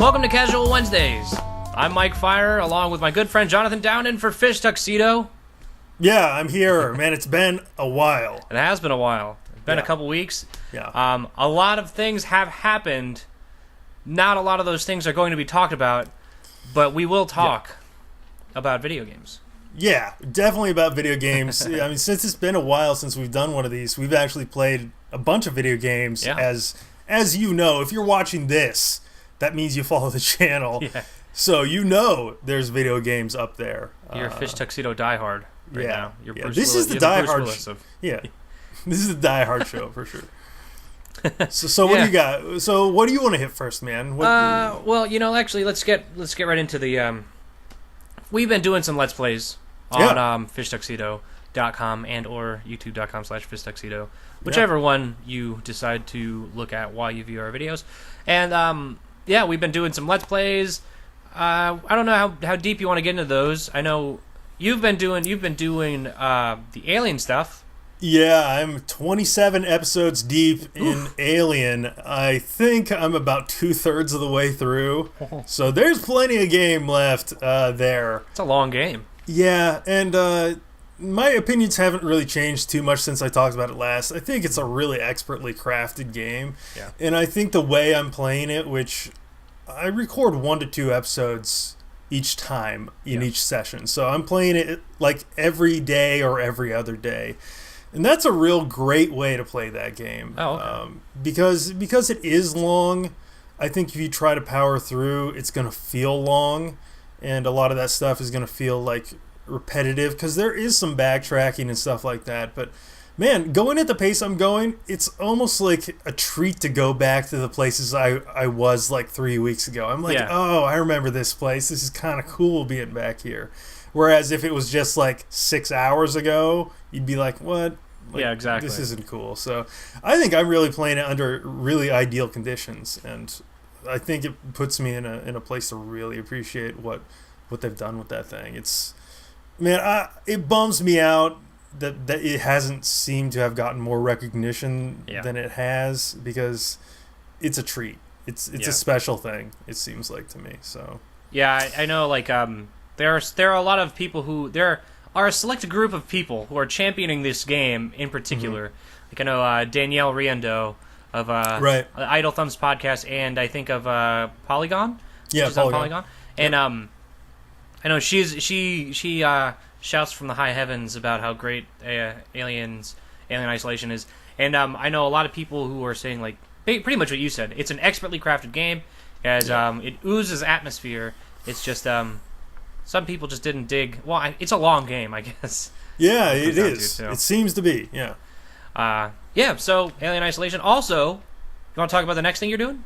Welcome to Casual Wednesdays. I'm Mike Feyrer, along with my good friend Jonathan Downen for Fish Tuxedo. Yeah, I'm here. Man, it's been a while. It has been a while. It's been a couple weeks. Yeah. A lot of things have happened. Not a lot of those things are going to be talked about, but we will talk about video games. Yeah, definitely about video games. I mean, since it's been a while since we've done one of these, we've actually played a bunch of video games. Yeah. As you know, if you're watching this, that means you follow the channel. Yeah. So you know there's video games up there. You're a Fish Tuxedo diehard right now. You're Bruce this Willis. is the diehard. Yeah. This is the diehard show for sure. So what do you got? So what do you want to hit first, man? Well, actually, let's get right into the. We've been doing some Let's Plays on fishtuxedo.com and or youtube.com/fishtuxedo, whichever one you decide to look at while you view our videos. And we've been doing some Let's Plays. I don't know how deep you want to get into those. I know you've been doing the Alien stuff. Yeah, I'm 27 episodes deep in Alien. I think I'm about 2/3 of the way through. So there's plenty of game left there. It's a long game. Yeah, and my opinions haven't really changed too much since I talked about it last. I think it's a really expertly crafted game. Yeah. And I think the way I'm playing it, which I record 1 to 2 episodes each time in each session. So I'm playing it like every day or every other day. And that's a real great way to play that game. Oh, okay. Because it is long, I think if you try to power through, it's going to feel long. And a lot of that stuff is going to feel like repetitive because there is some backtracking and stuff like that. But man, going at the pace I'm going, it's almost like a treat to go back to the places I was like 3 weeks ago. I'm like, oh, I remember this place. This is kind of cool being back here. Whereas if it was just like 6 hours ago, you'd be like, what? Like, yeah, exactly. This isn't cool. So I think I'm really playing it under really ideal conditions. And I think it puts me in a place to really appreciate what they've done with that thing. It bums me out that it hasn't seemed to have gotten more recognition than it has, because it's a treat. It's a special thing, it seems like to me. So yeah, I know. Like there are a lot of people there are a select group of people who are championing this game in particular. Mm-hmm. Like I know Danielle Riendeau of Idle Thumbs podcast, and I think of Polygon. Yeah, she's on Polygon. And I know she shouts from the high heavens about how great Alien Isolation is. And I know a lot of people who are saying, like, pretty much what you said. It's an expertly crafted game, as it oozes atmosphere. It's just some people just didn't dig. Well, it's a long game, I guess. Yeah, it is. It seems to be. Yeah. So Alien Isolation. Also, you want to talk about the next thing you're doing?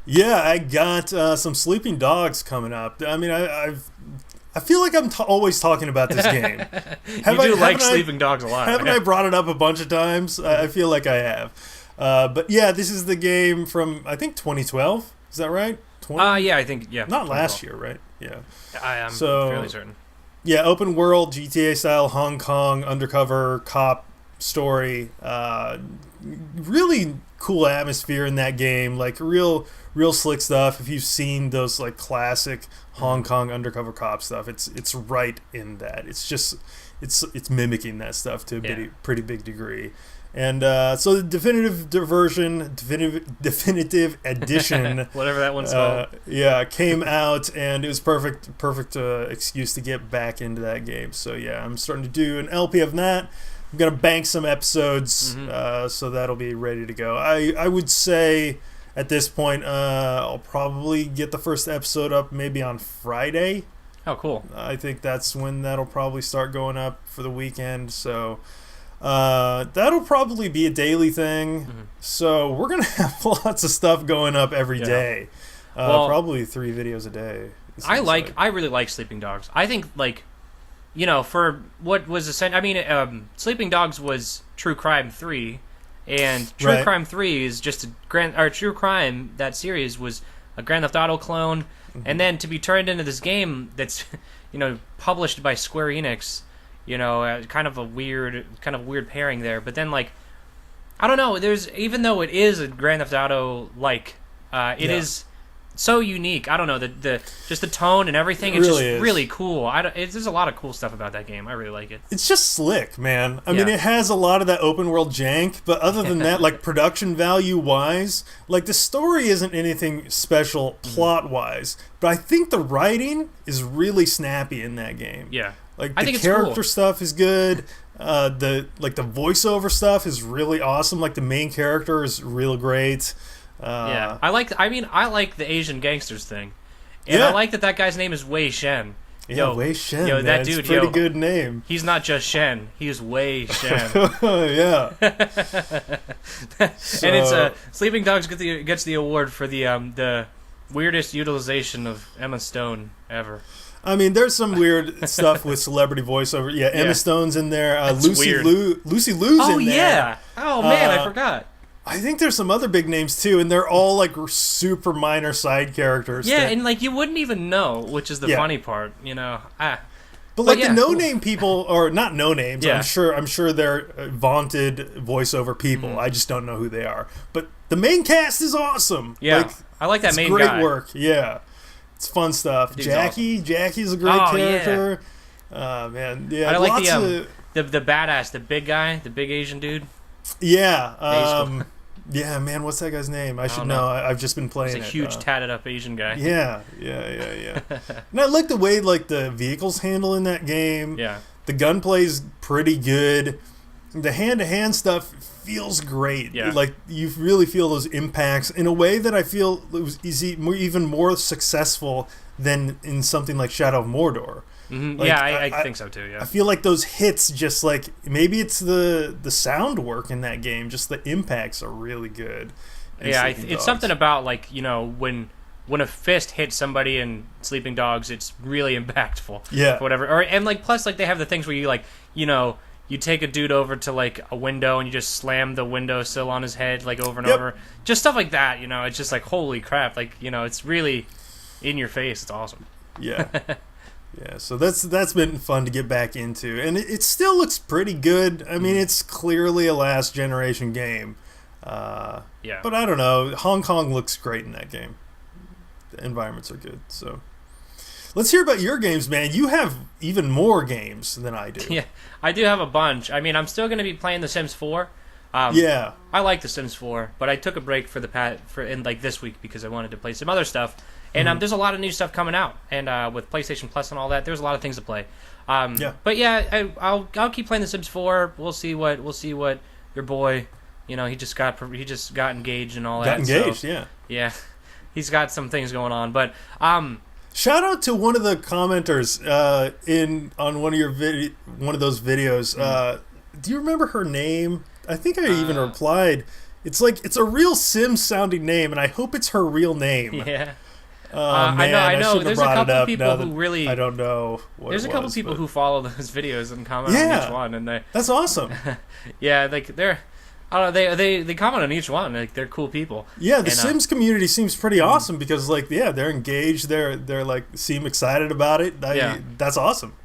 Yeah, I got some Sleeping Dogs coming up. I mean, I feel like I'm always talking about this game. You like Sleeping Dogs a lot. Haven't I brought it up a bunch of times? I feel like I have. But yeah, this is the game from, I think, 2012. Is that right? Yeah, I think, yeah. Not last year, right? Yeah. I am fairly certain. Yeah, open world, GTA-style Hong Kong undercover cop story. Really cool atmosphere in that game. Like, real slick stuff. If you've seen those like classic Hong Kong undercover cop stuff, it's right in that. It's just it's mimicking that stuff to a pretty big degree. And so the definitive edition, whatever that one's called, came out, and it was perfect excuse to get back into that game. So yeah, I'm starting to do an LP of that. I'm gonna bank some episodes, so that'll be ready to go. I would say at this point, I'll probably get the first episode up maybe on Friday. Oh, cool. I think that's when that'll probably start going up for the weekend. So that'll probably be a daily thing. Mm-hmm. So we're going to have lots of stuff going up every day. Probably 3 videos a day. I really like Sleeping Dogs. I think, like, for what was Sleeping Dogs was True Crime 3. And True Crime 3 is just True Crime, that series was a Grand Theft Auto clone, and then to be turned into this game that's, published by Square Enix, kind of a weird pairing there. But then, like, I don't know, even though it is a Grand Theft Auto like, it is so unique. I don't know, the just the tone and everything. It's really just really cool. There's a lot of cool stuff about that game. I really like it. It's just slick, man. I mean, it has a lot of that open world jank, but other than that, like production value wise, like the story isn't anything special plot wise. But I think the writing is really snappy in that game. Yeah, like I the think it's character cool. stuff is good. The voiceover stuff is really awesome. Like the main character is real great. Yeah, I like the Asian gangsters thing, and I like that guy's name is Wei Shen. Wei Shen. Yo, that dude, it's a pretty good name. He's not just Shen; he's Wei Shen. Yeah. And it's Sleeping Dogs gets the award for the weirdest utilization of Emma Stone ever. I mean, there's some weird stuff with celebrity voiceover. Yeah, Emma Stone's in there. Lucy Liu's in there. Oh yeah. Oh man, I forgot. I think there's some other big names too, and they're all like super minor side characters. Yeah, and like you wouldn't even know, which is the funny part, you know. But like the no-name people, or not no-names, I'm sure they're vaunted voiceover people. I just don't know who they are. But the main cast is awesome. Yeah, I like that main guy. Great work. Yeah, it's fun stuff. Jackie's a great character. Man, yeah. I like the badass, the big guy, the big Asian dude. Yeah. Yeah, man, what's that guy's name? I should know. I've just been playing it. He's a huge tatted up Asian guy. Yeah. And I like the way like the vehicles handle in that game. Yeah. The gunplay's pretty good. The hand-to-hand stuff feels great. Yeah. Like you really feel those impacts in a way that I feel is even more successful than in something like Shadow of Mordor. Mm-hmm. Like, I think so too. Yeah, I feel like those hits, just like maybe it's the sound work in that game, just the impacts are really good. Yeah, it's something about like, you know, when a fist hits somebody in Sleeping Dogs, it's really impactful. Yeah, whatever. And like plus like they have the things where you like, you know, you take a dude over to like a window and you just slam the windowsill on his head like over and over, just stuff like that. You know, it's just like holy crap, like, you know, it's really in your face. It's awesome. Yeah. Yeah, so that's been fun to get back into, and it still looks pretty good. I mean, it's clearly a last generation game. But I don't know. Hong Kong looks great in that game. The environments are good. So let's hear about your games, man. You have even more games than I do. Yeah, I do have a bunch. I mean, I'm still going to be playing The Sims 4. I like The Sims 4, but I took a break for this week because I wanted to play some other stuff. And there's a lot of new stuff coming out, and with PlayStation Plus and all that, there's a lot of things to play. But yeah, I'll keep playing The Sims 4. We'll see what your boy, you know, he just got engaged and all that. Got engaged, so, yeah. He's got some things going on, but shout out to one of the commenters on one of those videos. Do you remember her name? I think I even replied. It's a real Sims sounding name, and I hope it's her real name. Yeah. Man, I know. There's a couple people who really. I don't know. There's a couple people who follow those videos and comment on each one, and that's awesome. Yeah, like they're. I don't know. They comment on each one. Like they're cool people. Yeah, the Sims community seems pretty awesome because like they're engaged. They're like seem excited about it. That's awesome.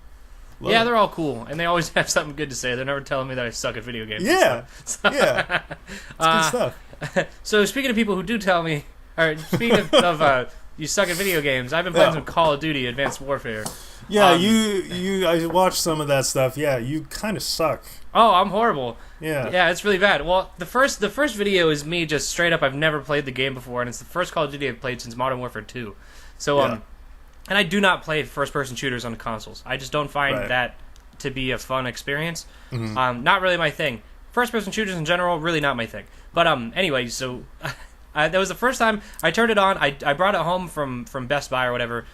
Love it. They're all cool, and they always have something good to say. They're never telling me that I suck at video games. Yeah, yeah, it's good stuff. So speaking of people who do tell me, or speaking of you suck at video games, I've been playing some Call of Duty Advanced Warfare. Yeah, I watched some of that stuff. Yeah, you kind of suck. Oh, I'm horrible. Yeah, it's really bad. Well, the first video is me just straight up. I've never played the game before, and it's the first Call of Duty I've played since Modern Warfare 2. So, and I do not play first-person shooters on consoles. I just don't find that to be a fun experience. Mm-hmm. Not really my thing. First-person shooters in general, really not my thing. But anyway, so that was the first time I turned it on. I brought it home from Best Buy or whatever.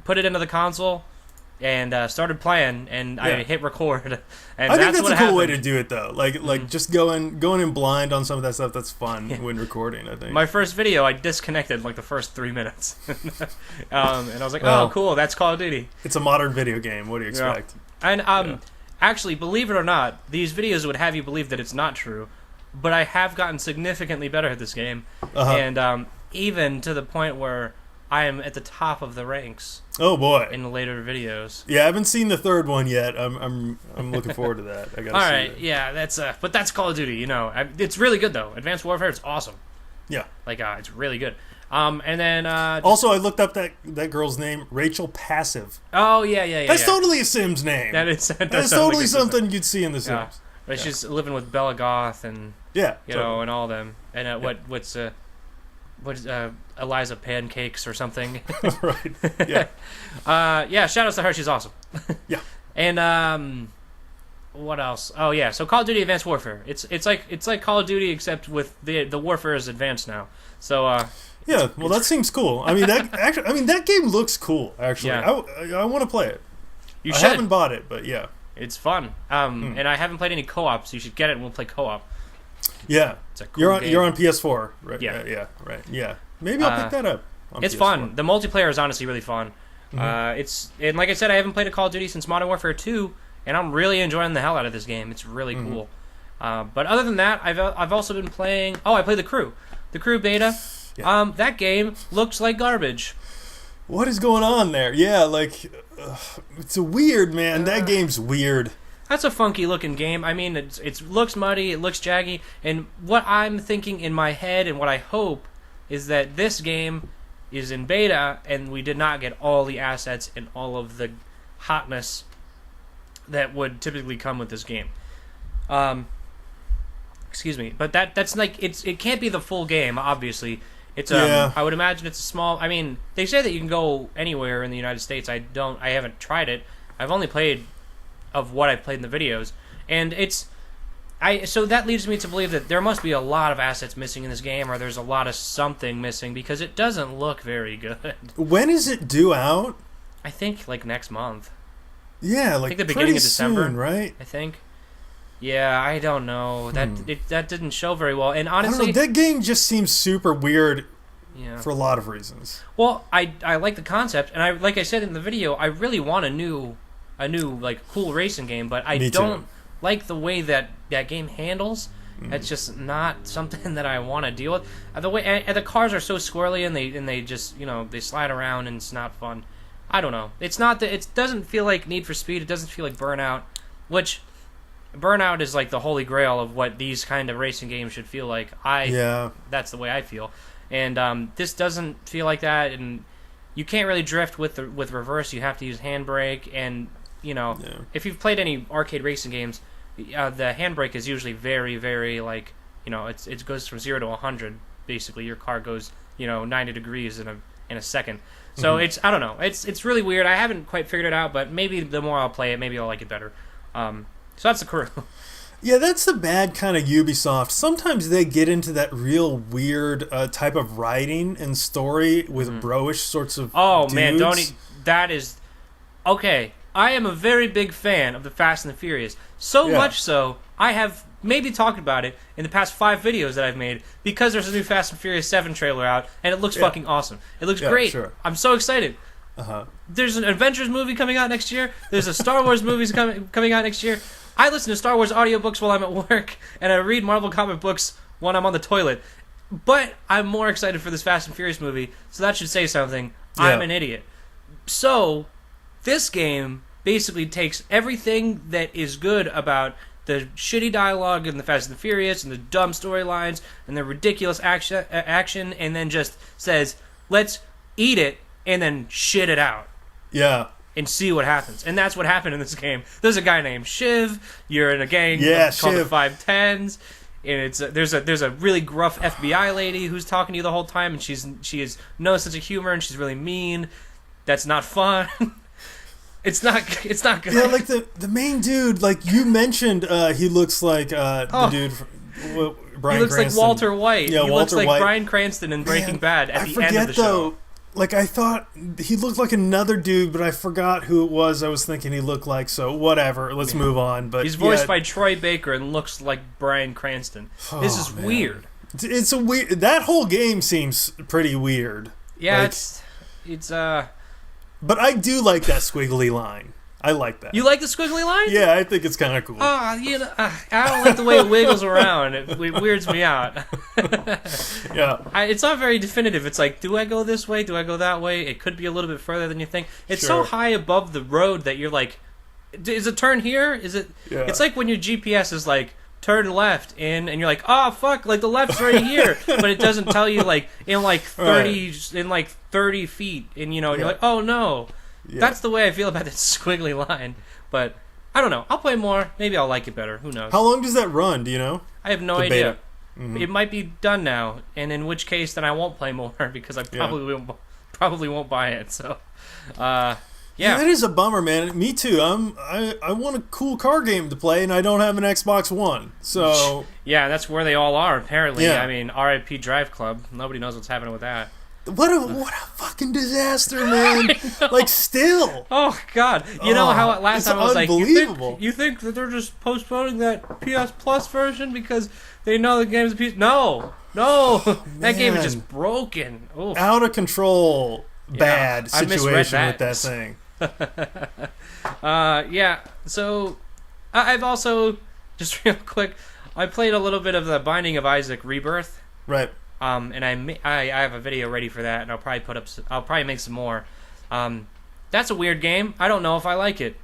Put it into the console and started playing, and I hit record. And I think that's a cool way to do it, though. Like just going in blind on some of that stuff. That's fun when recording, I think. My first video, I disconnected like the first 3 minutes, and I was like, "Oh, cool, that's Call of Duty." It's a modern video game. What do you expect? Yeah. And actually, believe it or not, these videos would have you believe that it's not true, but I have gotten significantly better at this game, and even to the point where I am at the top of the ranks. Oh boy! In the later videos. Yeah, I haven't seen the third one yet. I'm looking forward to that. I gotta All see right, it. yeah, that's Call of Duty. You know, it's really good though. Advanced Warfare, it's awesome. Yeah, like it's really good. And then also, I looked up that girl's name, Rachel Passive. Oh yeah. That's totally a Sims name. That's totally like something you'd see in the Sims. But she's living with Bella Goth and know, and all them. And what's Eliza Pancakes or something? Right. Yeah. Shout outs to her. She's awesome. Yeah. And what else? Oh yeah. So Call of Duty Advanced Warfare. It's like Call of Duty except with the warfare is advanced now. So yeah. Well, that seems cool. I mean that game looks cool. Actually, I want to play it. You I should. haven't bought it, but yeah. It's fun. And I haven't played any co-op, so you should get it and we'll play co-op. Yeah. It's a cool game. You're on PS4, right? Yeah. Right. Yeah. Maybe I'll pick that up. It's PS4. fun. The multiplayer is honestly really fun. And like I said, I haven't played a Call of Duty since Modern Warfare 2, and I'm really enjoying the hell out of this game. It's really cool. But other than that, I've also been playing. Oh, I played the Crew beta. Yeah. That game looks like garbage. What is going on there? Yeah, it's a weird, man. That game's weird. That's a funky looking game. I mean, it looks muddy, it looks jaggy, and what I'm thinking in my head and what I hope is that this game is in beta and we did not get all the assets and all of the hotness that would typically come with this game. Excuse me, but that's like it can't be the full game, obviously. It's I would imagine it's a small. I mean, they say that you can go anywhere in the United States. I haven't tried it. I've only played of what I've played in the videos, and so that leads me to believe that there must be a lot of assets missing in this game, or there's a lot of something missing because it doesn't look very good. When is it due out? I think like next month. Yeah, I think the beginning of December, soon, right? I think. Yeah, I don't know. That didn't show very well, and honestly, that game just seems super weird. Yeah. For a lot of reasons. Well, I like the concept, and like I said in the video, I really want a new like cool racing game, but I don't like the way that game handles. It's just not something that I want to deal with. The way and the cars are so squirrely, and they just they slide around, and it's not fun. I don't know. It's not that it doesn't feel like Need for Speed. It doesn't feel like Burnout, which Burnout is like the holy grail of what these kind of racing games should feel like. That's the way I feel. And this doesn't feel like that, and you can't really drift with reverse. You have to use handbrake, and if you've played any arcade racing games, the handbrake is usually very, very it goes from 0 to 100. Basically, your car goes 90 degrees in a second. So I don't know. It's really weird. I haven't quite figured it out, but maybe the more I'll play it, maybe I'll like it better. So that's the Crew. Yeah, that's the bad kind of Ubisoft. Sometimes they get into that real weird type of writing and story with bro-ish sorts of dudes. Man, that is... Okay, I am a very big fan of the Fast and the Furious. So much so, I have maybe talked about it in the past 5 videos that I've made because there's a new Fast and Furious 7 trailer out, and it looks fucking awesome. It looks great. Sure. I'm so excited. There's an Avengers movie coming out next year. There's a Star Wars movie coming out next year. I listen to Star Wars audiobooks while I'm at work, and I read Marvel comic books when I'm on the toilet. But I'm more excited for this Fast and Furious movie, so that should say something. Yeah. I'm an idiot. So, this game basically takes everything that is good about the shitty dialogue in the Fast and the Furious, and the dumb storylines, and the ridiculous action, and then just says, let's eat it, and then shit it out. Yeah. And see what happens. And that's what happened in this game. There's a guy named Shiv. You're in a gang called the 510s. And there's a really gruff FBI lady who's talking to you the whole time, and she has no sense of humor, and she's really mean. That's not fun. It's not good. Yeah, like the main dude, like you mentioned, he looks like the dude from Bryan Cranston. He looks like Walter White. Yeah, he Walter looks like White. Bryan Cranston in Breaking Bad at the end of the show. Like, I thought he looked like another dude, but I forgot who it was I was thinking he looked like, so whatever, let's move on. But he's voiced by Troy Baker and looks like Bryan Cranston. This is weird. It's a weird... That whole game seems pretty weird. Yeah, like, it's But I do like that squiggly line. I like that. You like the squiggly line? Yeah, I think it's kind of cool. I don't like the way it wiggles around. It weirds me out. Yeah. It's not very definitive. It's like, do I go this way? Do I go that way? It could be a little bit further than you think. It's so high above the road that you're like, is it turn here? Is it? Yeah. It's like when your GPS is like, turn left in, and you're like, oh fuck, like the left's right here, but it doesn't tell you like in like 30 feet, and and you're like, oh no. Yeah. That's the way I feel about this squiggly line, but I don't know. I'll play more. Maybe I'll like it better. Who knows? How long does that run? Do you know? I have no idea. Mm-hmm. It might be done now, and in which case, then I won't play more because I probably won't buy it. So, yeah, that is a bummer, man. Me too. I want a cool car game to play, and I don't have an Xbox One. So yeah, that's where they all are apparently. Yeah. I mean, RIP Drive Club. Nobody knows what's happening with that. What a fucking disaster, man! Like, still. Oh God! You know how last time I was like, you think that they're just postponing that PS Plus version because they know the game's a PS? No, that game is just broken. Oof. Out of control. Bad situation with that thing. Yeah. So I've also just real quick. I played a little bit of the Binding of Isaac Rebirth. Right. And I have a video ready for that, and I'll probably make some more. That's a weird game. I don't know if I like it,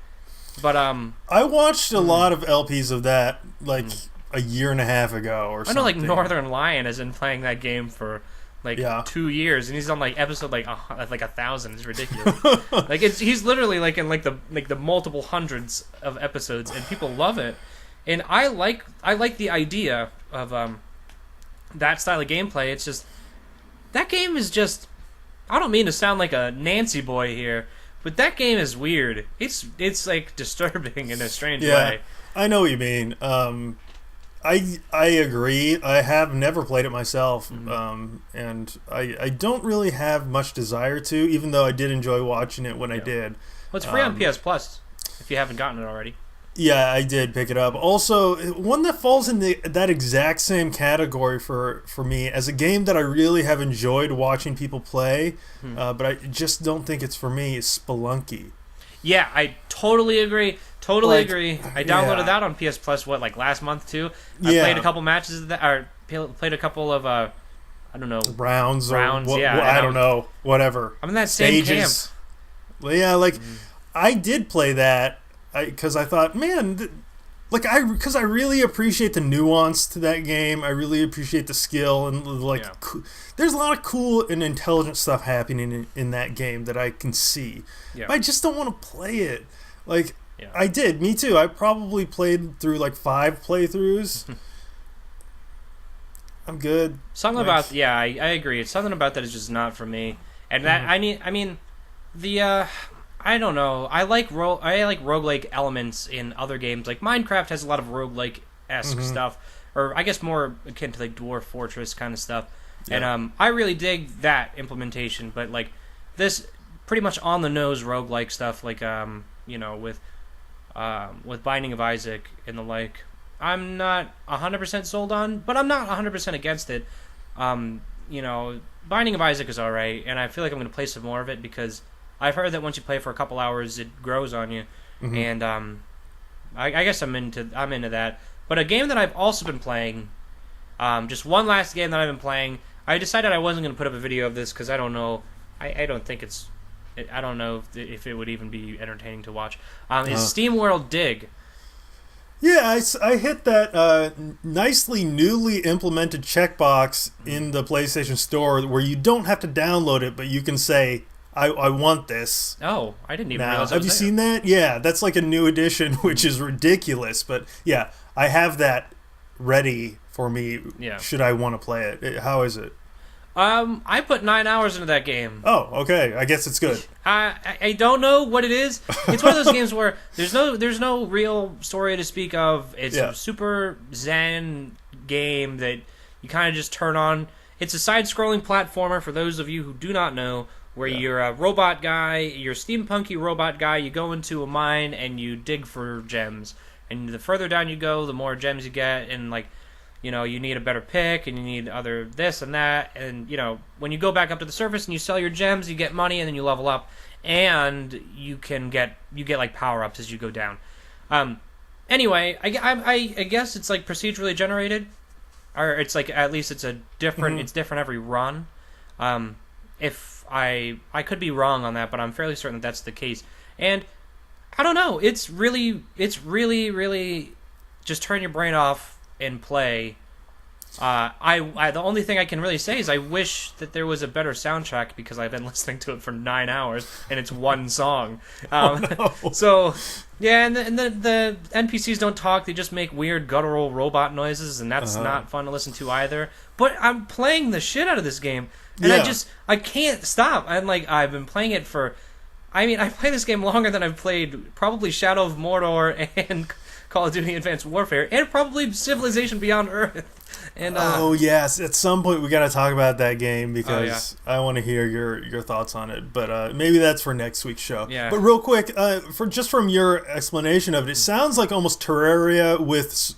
but I watched a lot of LPs of that like a year and a half ago or something. I know like Northern Lion has been playing that game for like 2 years, and he's on like episode like 1,000. It's ridiculous. Like he's literally like in like the multiple hundreds of episodes, and people love it. And I like the idea of that style of gameplay. It's just that game is just, I don't mean to sound like a Nancy boy here, but that game is weird. It's like disturbing in a strange way. I know what you mean. I agree. I have never played it myself, and I don't really have much desire to, even though I did enjoy watching it when I did. Well, it's free on PS Plus if you haven't gotten it already. Yeah, I did pick it up. Also, one that falls in that exact same category for me as a game that I really have enjoyed watching people play, but I just don't think it's for me, is Spelunky. Yeah, I totally agree. Totally agree. I downloaded that on PS Plus, last month too? I played a couple matches of that, or played a couple of, I don't know. Rounds, I don't know. Whatever. I'm in that Stages. Same camp. Yeah, I did play that. Because I thought, man, because I really appreciate the nuance to that game. I really appreciate the skill and there's a lot of cool and intelligent stuff happening in that game that I can see. Yeah. But I just don't want to play it. I did. Me too. I probably played through 5 playthroughs. I'm good. Something about I agree. It's something about that is just not for me. And that I don't know. I like roguelike elements in other games. Like Minecraft has a lot of roguelike-esque stuff, or I guess more akin to Dwarf Fortress kind of stuff. Yeah. And I really dig that implementation. But this pretty much on the nose roguelike stuff, with Binding of Isaac and the like, I'm not 100% sold on, but I'm not 100% against it. Binding of Isaac is alright, and I feel like I'm going to play some more of it because I've heard that once you play for a couple hours, it grows on you, and I guess I'm into that. But a game that I've also been playing, just one last game that I've been playing. I decided I wasn't going to put up a video of this because I don't know. I don't think I don't know if it would even be entertaining to watch. Is Steamworld Dig? Yeah, I hit that nicely newly implemented checkbox in the PlayStation Store where you don't have to download it, but you can say, I want this. Oh, I didn't even now. realize Have you seen that? Yeah, that's a new edition, which is ridiculous. But yeah, I have that ready for me should I want to play it. How is it? I put 9 hours into that game. Oh, okay. I guess it's good. I don't know what it is. It's one of those games where there's no real story to speak of. It's a super zen game that you kind of just turn on. It's a side-scrolling platformer for those of you who do not know, where you're a robot guy, you're a steampunky robot guy, you go into a mine and you dig for gems. And the further down you go, the more gems you get, and you need a better pick, and you need other this and that, and when you go back up to the surface and you sell your gems, you get money, and then you level up, and you get power-ups as you go down. Anyway, I guess it's procedurally generated, or it's at least it's it's different every run. If I could be wrong on that, but I'm fairly certain that's the case. And I don't know, it's really, really just turn your brain off and play. The only thing I can really say is I wish that there was a better soundtrack because I've been listening to it for 9 hours and it's one song. No. So yeah, and the NPCs don't talk; they just make weird guttural robot noises, and that's not fun to listen to either. But I'm playing the shit out of this game, and I can't stop. I've been playing it for. I mean, I play this game longer than I've played probably Shadow of Mordor and Call of Duty Advanced Warfare, and probably Civilization Beyond Earth. And yes, at some point we got to talk about that game because I want to hear your thoughts on it. But maybe that's for next week's show. Yeah. But real quick, from your explanation of it, it sounds like almost Terraria with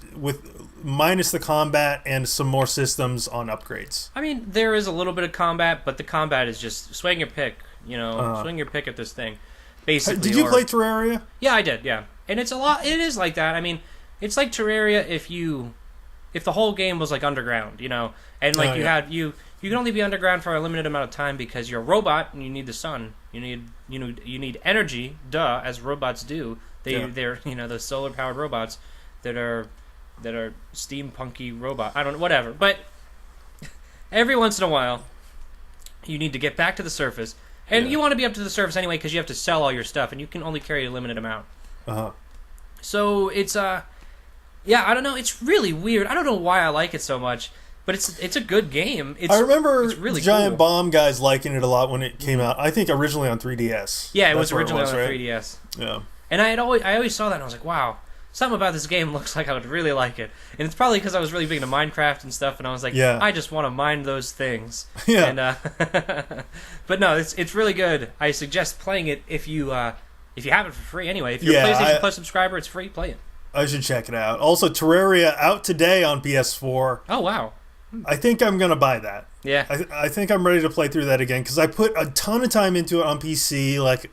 minus the combat and some more systems on upgrades. I mean, there is a little bit of combat, but the combat is just swing your pick. Swing your pick at this thing. Basically. Did you play Terraria? Yeah, I did. Yeah, and it's a lot. It is like that. I mean, it's like Terraria if the whole game was like underground, and you can only be underground for a limited amount of time because you're a robot and you need the sun. You need energy, as robots do. They're those solar powered robots that are steampunky robot. I don't know, whatever. But every once in a while, you need to get back to the surface, and you want to be up to the surface anyway because you have to sell all your stuff, and you can only carry a limited amount. So it's yeah, I don't know. It's really weird. I don't know why I like it so much, but it's a good game. I remember it's really Giant cool. Bomb guys liking it a lot when it came out. I think originally on 3DS. Yeah, it was originally on 3DS. Yeah. And I always saw that and I was like, wow, something about this game looks like I would really like it. And it's probably because I was really big into Minecraft and stuff, and I was like, I just want to mine those things. Yeah. And but no, it's really good. I suggest playing it if you have it for free anyway. If you're a PlayStation Plus subscriber, it's free. Play it. I should check it out. Also, Terraria out today on PS4. Oh, wow. I think I'm going to buy that. Yeah. I think I'm ready to play through that again because I put a ton of time into it on PC like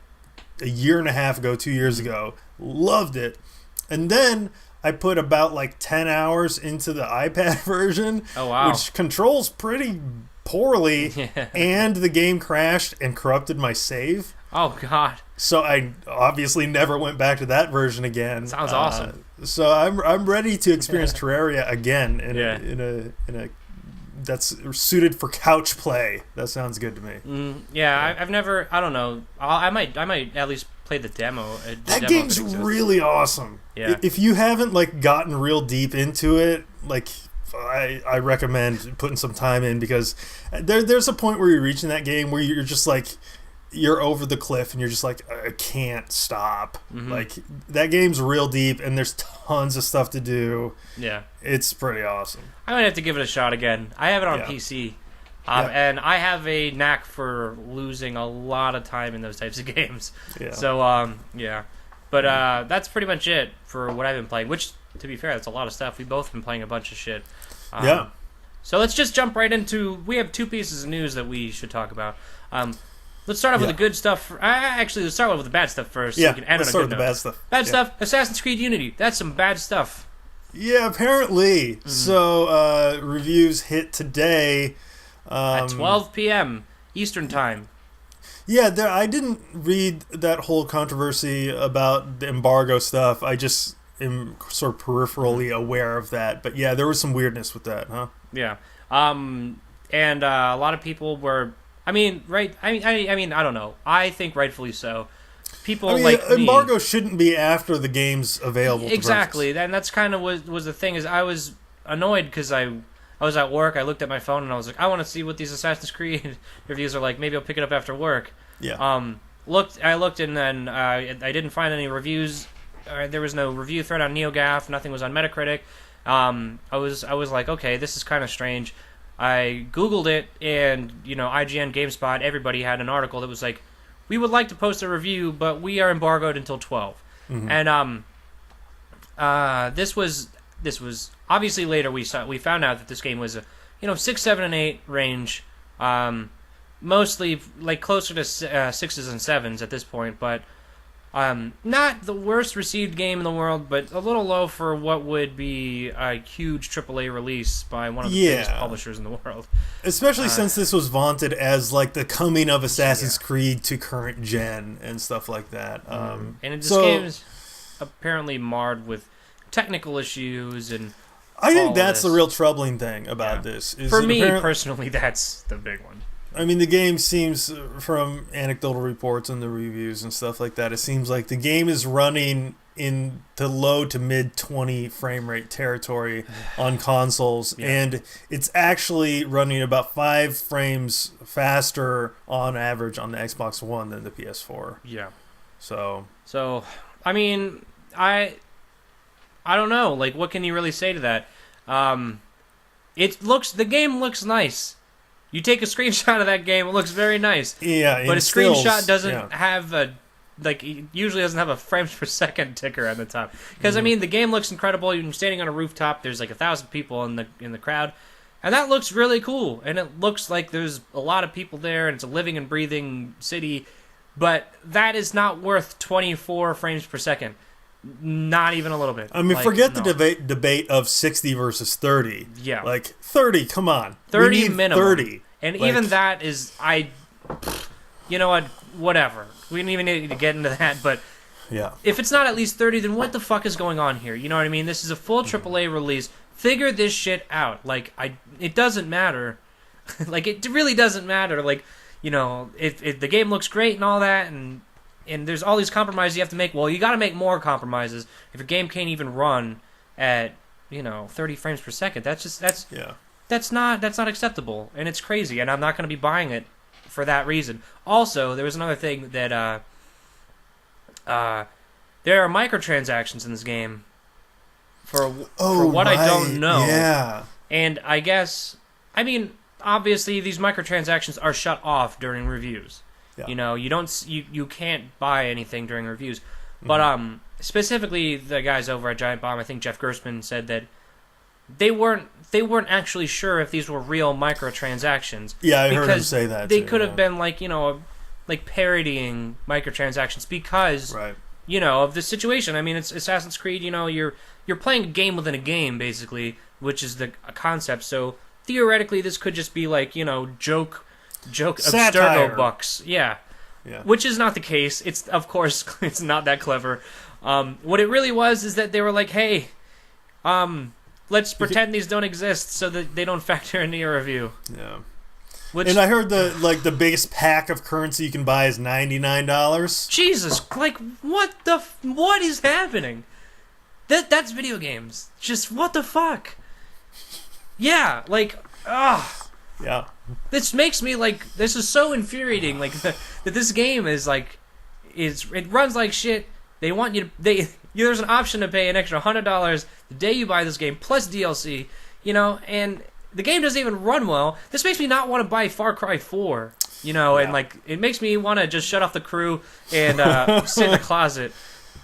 a year and a half ago, 2 years ago. Loved it. And then I put about like 10 hours into the iPad version. Oh, wow. Which controls pretty poorly. Yeah. And the game crashed and corrupted my save. Oh, God. So I obviously never went back to that version again. Sounds awesome. So I'm ready to experience Terraria again in a that's suited for couch play. That sounds good to me. I've never. I don't know. I might at least play the demo. That game's really awesome. Yeah. If you haven't like gotten real deep into it, like I recommend putting some time in because there's a point where you reach in that game where you're just like. You're over the cliff and you're just like, I can't stop. Like that game's real deep and there's tons of stuff to do. Yeah, it's pretty awesome. I might have to give it a shot again. I have it on PC, and I have a knack for losing a lot of time in those types of games. Yeah. So but that's pretty much it for what I've been playing. Which, to be fair, that's a lot of stuff. We've both been playing a bunch of shit. So let's just jump right into. We have 2 pieces of news that we should talk about. Let's start off with the good stuff. Actually, let's start off with the bad stuff first. Yeah, so we can end let's on a start good with the note. bad stuff. Bad stuff. Assassin's Creed Unity. That's some bad stuff. Yeah, apparently. So reviews hit today at 12 p.m. Eastern Time. Yeah, I didn't read that whole controversy about the embargo stuff. I just am sort of peripherally aware of that. But yeah, there was some weirdness with that, huh? Yeah. And a lot of people were. I mean, right? I mean, I don't know. I think rightfully so. People like me. Embargo shouldn't be after the game's available. Exactly, and that's kind of was the thing. Is I was annoyed because I was at work. I looked at my phone and I was like, I want to see what these Assassin's Creed reviews are like. Maybe I'll pick it up after work. Yeah. I looked and then I didn't find any reviews. There was no review thread on NeoGAF. Nothing was on Metacritic. I was like, okay, this is kind of strange. I Googled it, and, IGN, GameSpot, everybody had an article that was like, we would like to post a review, but we are embargoed until 12. And this was obviously later we found out that this game was 6, 7, and 8 range, mostly like closer to 6s and 7s at this point, but not the worst received game in the world, but a little low for what would be a huge AAA release by one of the biggest publishers in the world. Especially since this was vaunted as like the coming of Assassin's Creed to current gen and stuff like that. And this game is apparently marred with technical issues and I think that's the real troubling thing about this. Is for me personally, that's the big one. I mean, the game seems, from anecdotal reports and the reviews and stuff like that, it seems like the game is running in the low to mid 20 frame rate territory on consoles, and it's actually running about 5 frames faster on average on the Xbox One than the PS4. Yeah. So I mean, I don't know. Like, what can you really say to that? The game looks nice. You take a screenshot of that game, it looks very nice. Yeah, but a screenshot doesn't have it usually doesn't have a frames per second ticker at the top. Because I mean, the game looks incredible. You're standing on a rooftop. There's like 1,000 people in the crowd, and that looks really cool. And it looks like there's a lot of people there, and it's a living and breathing city. But that is not worth 24 frames per second. Not even a little bit. I mean, forget the debate of 60 versus 30. Yeah. Like, 30, come on. 30 minimum. 30. And even that is, you know what, whatever. We didn't even need to get into that, but if it's not at least 30, then what the fuck is going on here? You know what I mean? This is a full AAA release. Figure this shit out. Like, it doesn't matter. Like, it really doesn't matter. Like, you know, if the game looks great and all that, and there's all these compromises you have to make. Well, you got to make more compromises if your game can't even run at 30 frames per second. That's not acceptable, and it's crazy. And I'm not going to be buying it for that reason. Also, there was another thing that there are microtransactions in this game for what I don't know. Yeah, and I mean, obviously these microtransactions are shut off during reviews. Yeah. You know, you can't buy anything during reviews. But specifically the guys over at Giant Bomb, I think Jeff Gerstmann said that they weren't actually sure if these were real microtransactions. Yeah, I heard him say that. They could have been like parodying microtransactions because of the situation. I mean, it's Assassin's Creed, you're playing a game within a game basically, which is the concept. So theoretically this could just be like, joke abstergo bucks. Yeah. Which is not the case. It's, of course, it's not that clever. What it really was is that they were like, hey, let's pretend these don't exist so that they don't factor into your review. Yeah. And I heard the biggest pack of currency you can buy is $99. Jesus, like what is happening? That's video games. Just what the fuck? Yeah, like yeah. This makes me this is so infuriating. Like that this game is it runs like shit. They want you to there's an option to pay an extra $100 the day you buy this game plus DLC. And the game doesn't even run well. This makes me not want to buy Far Cry 4. And it makes me want to just shut off the crew and sit in the closet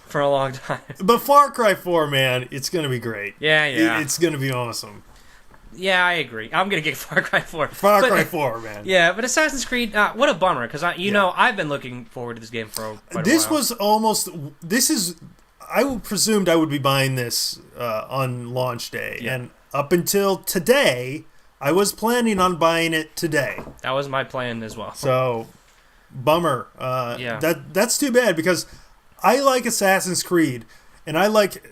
for a long time. But Far Cry 4, man, it's gonna be great. Yeah. It's gonna be awesome. Yeah, I agree. I'm going to get Far Cry 4. Far Cry 4, man. Yeah, but Assassin's Creed, what a bummer, because I've been looking forward to this game for quite a while. I presumed I would be buying this on launch day, and up until today, I was planning on buying it today. That was my plan as well. So, bummer. That's too bad, because I like Assassin's Creed, and I like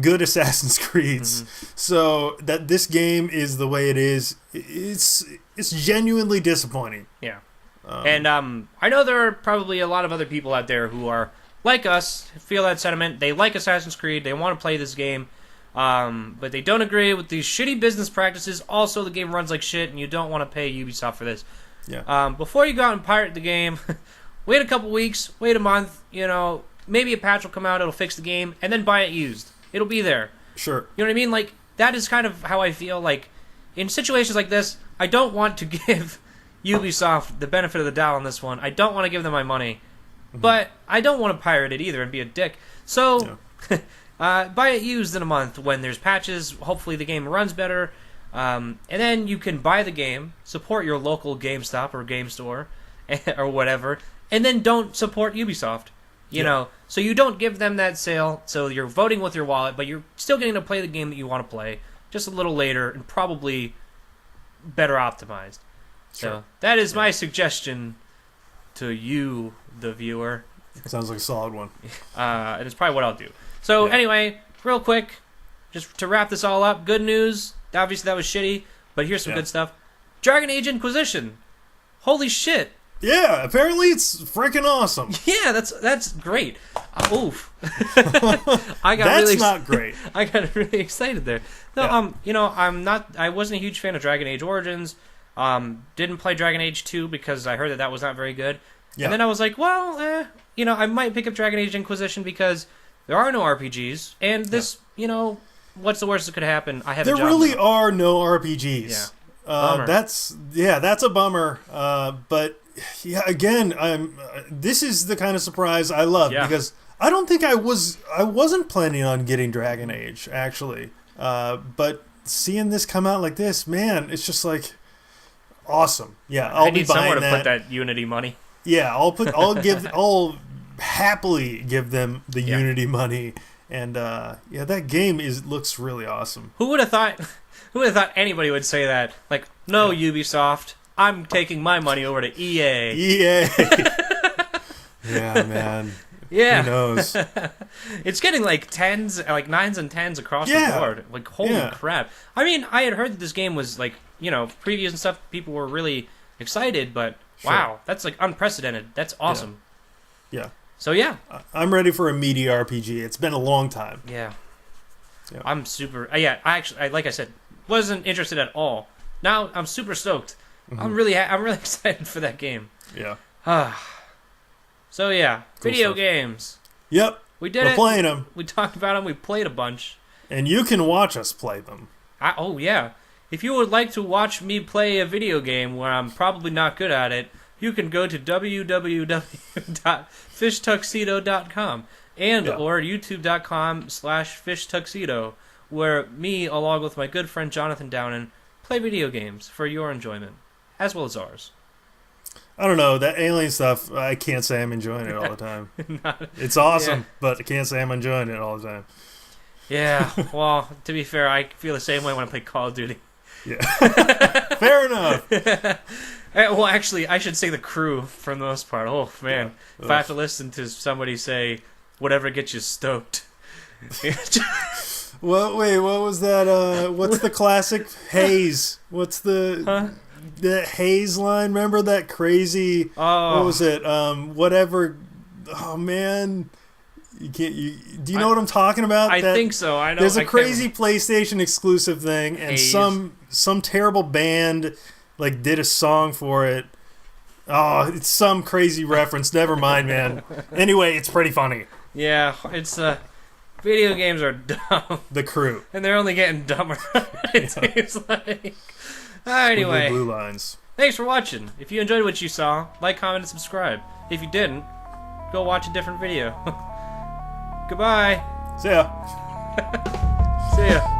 good Assassin's Creeds. So that this game is the way it is, it's genuinely disappointing. Yeah. And I know there are probably a lot of other people out there who are like us, feel that sentiment. They like Assassin's Creed, they want to play this game, but they don't agree with these shitty business practices. Also, the game runs like shit, and you don't want to pay Ubisoft for this. Yeah. Before you go out and pirate the game, wait a couple weeks, wait a month, maybe a patch will come out, it'll fix the game, and then buy it used. It'll be there. Sure. You know what I mean? Like, that is kind of how I feel. Like, in situations like this, I don't want to give Ubisoft the benefit of the doubt on this one. I don't want to give them my money. But I don't want to pirate it either and be a dick. So, buy it used in a month when there's patches. Hopefully the game runs better. And then you can buy the game, support your local GameStop or game store, or whatever, and then don't support Ubisoft. You know, so you don't give them that sale, so you're voting with your wallet, but you're still getting to play the game that you want to play, just a little later, and probably better optimized. Sure. So that is my suggestion to you, the viewer. Sounds like a solid one. And it's probably what I'll do. So anyway, real quick, just to wrap this all up, good news. Obviously, that was shitty, but here's some good stuff. Dragon Age Inquisition. Holy shit. Yeah, apparently it's freaking awesome. Yeah, that's great. Oof. That's not great. I got really excited there. No, I wasn't a huge fan of Dragon Age Origins. Didn't play Dragon Age 2 because I heard that was not very good. Yeah. And then I was like, well, I might pick up Dragon Age Inquisition because there are no RPGs, and this, what's the worst that could happen? I have a job. There really are no RPGs. Yeah. That's a bummer. But yeah, again, this is the kind of surprise I love because I don't think I wasn't planning on getting Dragon Age actually. But seeing this come out like this, man, it's just like awesome. Yeah, I need somewhere to put that Unity money. Yeah, I'll happily give them the Unity money, and that game looks really awesome. Who would have thought? Who would have thought anybody would say that? Like, no, Ubisoft, I'm taking my money over to EA. EA. Yeah, man. Yeah. Who knows? It's getting like 9s and 10s across the board. Like, holy crap. I mean, I had heard that this game was like, previews and stuff, people were really excited, but wow, that's like unprecedented. That's awesome. Yeah. So yeah. I'm ready for a meaty RPG. It's been a long time. Yeah. I'm super, I actually, like I said, wasn't interested at all. Now I'm super stoked. Mm-hmm. I'm really excited for that game. Yeah. So yeah, cool video stuff. Games. Yep. We did We're playing them. We talked about them. We played a bunch. And you can watch us play them. Oh yeah. If you would like to watch me play a video game where I'm probably not good at it, you can go to www.fishtuxedo.com or youtube.com/fishtuxedo, where me, along with my good friend Jonathan Downen, play video games for your enjoyment, as well as ours. I don't know, that alien stuff, I can't say I'm enjoying it all the time. It's awesome, but I can't say I'm enjoying it all the time. Yeah, well, to be fair, I feel the same way when I play Call of Duty. Yeah. Fair enough. Well, actually, I should say the crew for the most part. Oh, man. Yeah. If I have to listen to somebody say, whatever gets you stoked. Well, wait, what was that? What's the classic Haze? What's the Haze line? Remember that crazy? What was it? Whatever. Oh man, you can't. Do you know what I'm talking about? I think so. I know. There's a crazy PlayStation exclusive thing, and Haze. some terrible band like did a song for it. Oh, it's some crazy reference. Never mind, man. Anyway, it's pretty funny. Yeah, it's video games are dumb. The crew. And they're only getting dumber. It seems like. Anyway. Blue lines. Thanks for watching. If you enjoyed what you saw, like, comment, and subscribe. If you didn't, go watch a different video. Goodbye. See ya. See ya.